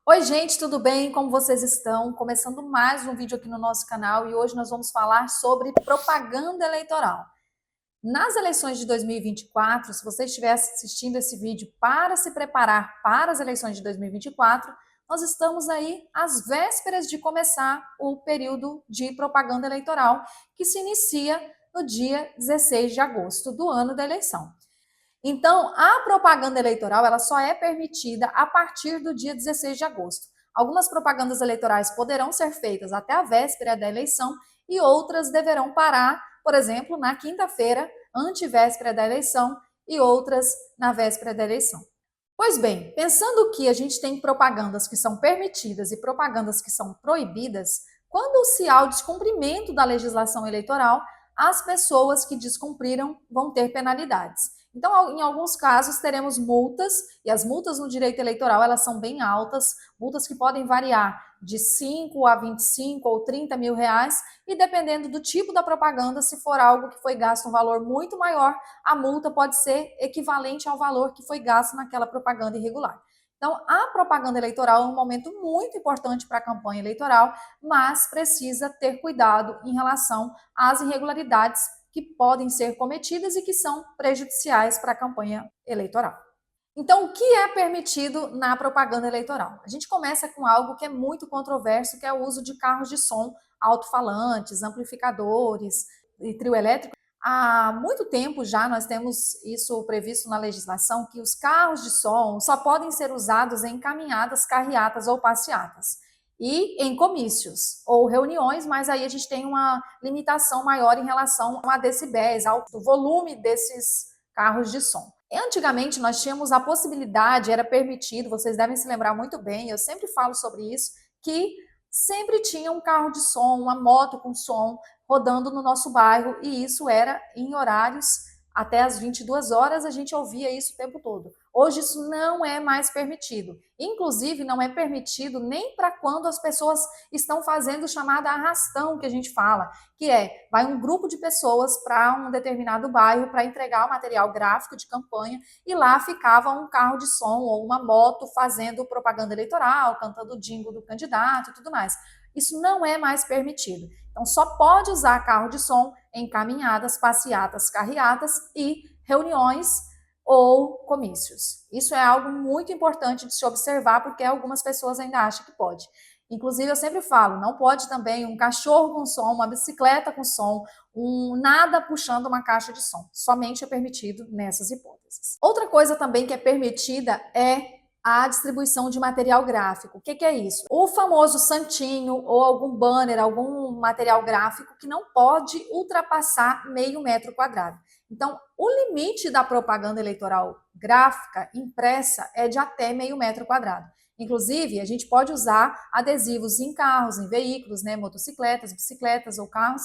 Oi, gente, tudo bem? Como vocês estão? Começando mais um vídeo aqui no nosso canal e hoje nós vamos falar sobre propaganda eleitoral. Nas eleições de 2024, se você estivesse assistindo esse vídeo para se preparar para as eleições de 2024, nós estamos aí às vésperas de começar o período de propaganda eleitoral, que se inicia no dia 16 de agosto do ano da eleição. Então, a propaganda eleitoral ela só é permitida a partir do dia 16 de agosto. Algumas propagandas eleitorais poderão ser feitas até a véspera da eleição e outras deverão parar, por exemplo, na quinta-feira, antevéspera da eleição, e outras na véspera da eleição. Pois bem, pensando que a gente tem propagandas que são permitidas e propagandas que são proibidas, quando se há o descumprimento da legislação eleitoral, as pessoas que descumpriram vão ter penalidades. Então, em alguns casos, teremos multas, e as multas no direito eleitoral elas são bem altas, multas que podem variar de 5 a 25 ou 30 mil reais, e dependendo do tipo da propaganda, se for algo que foi gasto um valor muito maior, a multa pode ser equivalente ao valor que foi gasto naquela propaganda irregular. Então, a propaganda eleitoral é um momento muito importante para a campanha eleitoral, mas precisa ter cuidado em relação às irregularidades que podem ser cometidas e que são prejudiciais para a campanha eleitoral. Então, o que é permitido na propaganda eleitoral? A gente começa com algo que é muito controverso, que é o uso de carros de som, alto-falantes, amplificadores e trio elétrico. Há muito tempo já nós temos isso previsto na legislação, que os carros de som só podem ser usados em caminhadas, carreatas ou passeatas. E em comícios ou reuniões, mas aí a gente tem uma limitação maior em relação a decibéis, ao volume desses carros de som. Antigamente nós tínhamos a possibilidade, era permitido, vocês devem se lembrar muito bem, eu sempre falo sobre isso, que sempre tinha um carro de som, uma moto com som rodando no nosso bairro, e isso era em horários até as 22 horas, a gente ouvia isso o tempo todo. Hoje isso não é mais permitido. Inclusive, não é permitido nem para quando as pessoas estão fazendo o chamado arrastão, que a gente fala, que é, vai um grupo de pessoas para um determinado bairro para entregar o material gráfico de campanha, e lá ficava um carro de som ou uma moto fazendo propaganda eleitoral, cantando o jingle do candidato e tudo mais. Isso não é mais permitido. Então, só pode usar carro de som em caminhadas, passeatas, carreatas e reuniões ou comícios. Isso é algo muito importante de se observar, porque algumas pessoas ainda acham que pode. Inclusive, eu sempre falo, não pode também um cachorro com som, uma bicicleta com som, nada puxando uma caixa de som. Somente é permitido nessas hipóteses. Outra coisa também que é permitida é a distribuição de material gráfico. O que é isso? O famoso santinho ou algum banner, algum material gráfico que não pode ultrapassar meio metro quadrado. Então, o limite da propaganda eleitoral gráfica impressa é de até meio metro quadrado. Inclusive, a gente pode usar adesivos em carros, em veículos, né, motocicletas, bicicletas ou carros,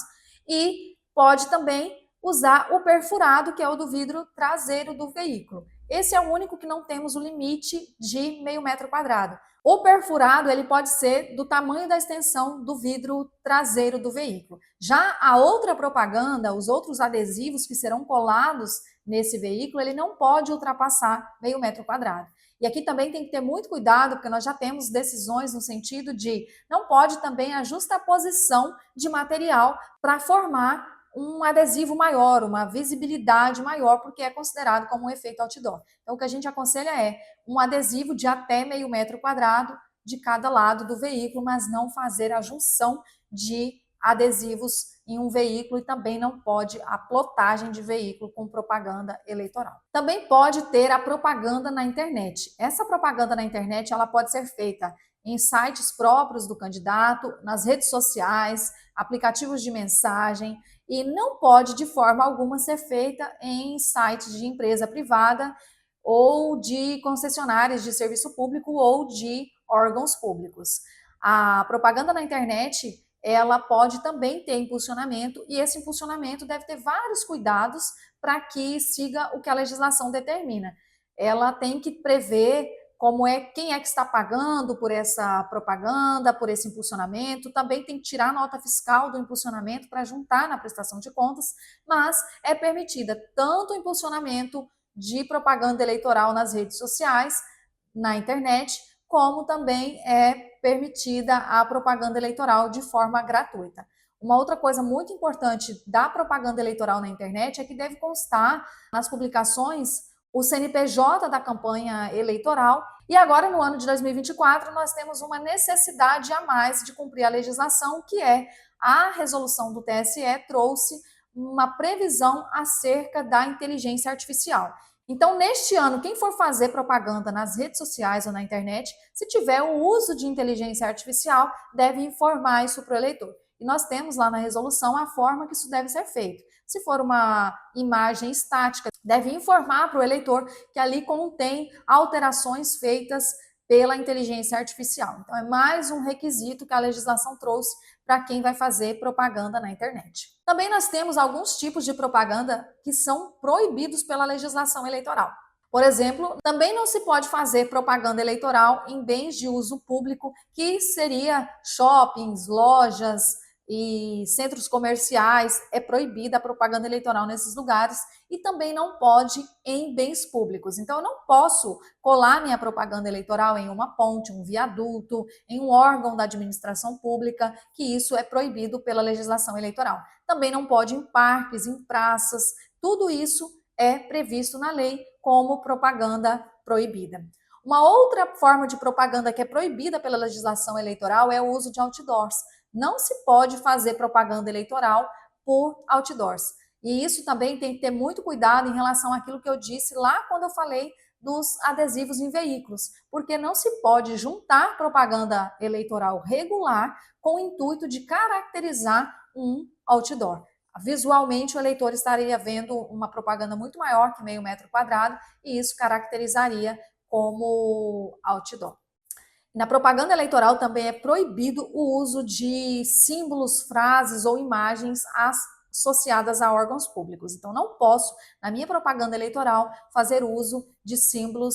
e pode também usar o perfurado, que é o do vidro traseiro do veículo. Esse é o único que não temos o limite de meio metro quadrado. O perfurado ele pode ser do tamanho da extensão do vidro traseiro do veículo. Já a outra propaganda, os outros adesivos que serão colados nesse veículo, ele não pode ultrapassar meio metro quadrado. E aqui também tem que ter muito cuidado, porque nós já temos decisões no sentido de não pode também a justaposição de material para formar um adesivo maior, uma visibilidade maior, porque é considerado como um efeito outdoor. Então, o que a gente aconselha é um adesivo de até meio metro quadrado de cada lado do veículo, mas não fazer a junção de adesivos em um veículo, e também não pode a plotagem de veículo com propaganda eleitoral. Também pode ter a propaganda na internet. Essa propaganda na internet ela pode ser feita em sites próprios do candidato, nas redes sociais, aplicativos de mensagem, e não pode de forma alguma ser feita em sites de empresa privada ou de concessionárias de serviço público ou de órgãos públicos. A propaganda na internet ela pode também ter impulsionamento, e esse impulsionamento deve ter vários cuidados para que siga o que a legislação determina. Ela tem que prever como é, quem é que está pagando por essa propaganda, por esse impulsionamento, também tem que tirar a nota fiscal do impulsionamento para juntar na prestação de contas, mas é permitida tanto o impulsionamento de propaganda eleitoral nas redes sociais, na internet, como também é permitida a propaganda eleitoral de forma gratuita. Uma outra coisa muito importante da propaganda eleitoral na internet é que deve constar nas publicações o CNPJ da campanha eleitoral. E agora, no ano de 2024, nós temos uma necessidade a mais de cumprir a legislação, que é a resolução do TSE trouxe uma previsão acerca da inteligência artificial. Então, neste ano, quem for fazer propaganda nas redes sociais ou na internet, se tiver o uso de inteligência artificial, deve informar isso para o eleitor. E nós temos lá na resolução a forma que isso deve ser feito. Se for uma imagem estática, deve informar para o eleitor que ali contém alterações feitas pela inteligência artificial. Então, é mais um requisito que a legislação trouxe para quem vai fazer propaganda na internet. Também nós temos alguns tipos de propaganda que são proibidos pela legislação eleitoral. Por exemplo, também não se pode fazer propaganda eleitoral em bens de uso público, que seria shoppings, lojas e centros comerciais. É proibida a propaganda eleitoral nesses lugares e também não pode em bens públicos. Então, eu não posso colar minha propaganda eleitoral em uma ponte, um viaduto, em um órgão da administração pública, que isso é proibido pela legislação eleitoral. Também não pode em parques, em praças, tudo isso é previsto na lei como propaganda proibida. Uma outra forma de propaganda que é proibida pela legislação eleitoral é o uso de outdoors. Não se pode fazer propaganda eleitoral por outdoors. E isso também tem que ter muito cuidado em relação àquilo que eu disse lá quando eu falei dos adesivos em veículos, porque não se pode juntar propaganda eleitoral regular com o intuito de caracterizar um outdoor. Visualmente, o eleitor estaria vendo uma propaganda muito maior que meio metro quadrado e isso caracterizaria como outdoor. Na propaganda eleitoral também é proibido o uso de símbolos, frases ou imagens associadas a órgãos públicos. Então, não posso, na minha propaganda eleitoral, fazer uso de símbolos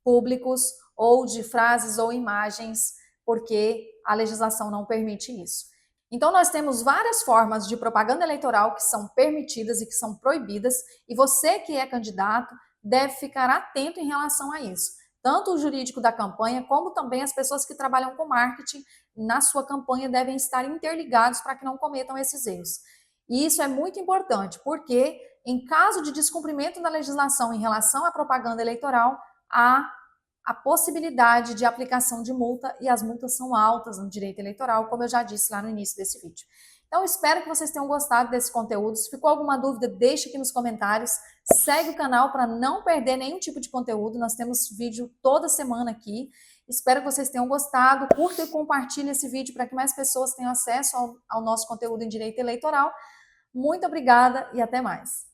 públicos ou de frases ou imagens, porque a legislação não permite isso. Então, nós temos várias formas de propaganda eleitoral que são permitidas e que são proibidas, e você que é candidato deve ficar atento em relação a isso. Tanto o jurídico da campanha, como também as pessoas que trabalham com marketing na sua campanha devem estar interligados para que não cometam esses erros. E isso é muito importante, porque em caso de descumprimento da legislação em relação à propaganda eleitoral, há a possibilidade de aplicação de multa, e as multas são altas no direito eleitoral, como eu já disse lá no início desse vídeo. Então, espero que vocês tenham gostado desse conteúdo. Se ficou alguma dúvida, deixe aqui nos comentários. Segue o canal para não perder nenhum tipo de conteúdo. Nós temos vídeo toda semana aqui. Espero que vocês tenham gostado. Curta e compartilhe esse vídeo para que mais pessoas tenham acesso ao nosso conteúdo em direito eleitoral. Muito obrigada e até mais.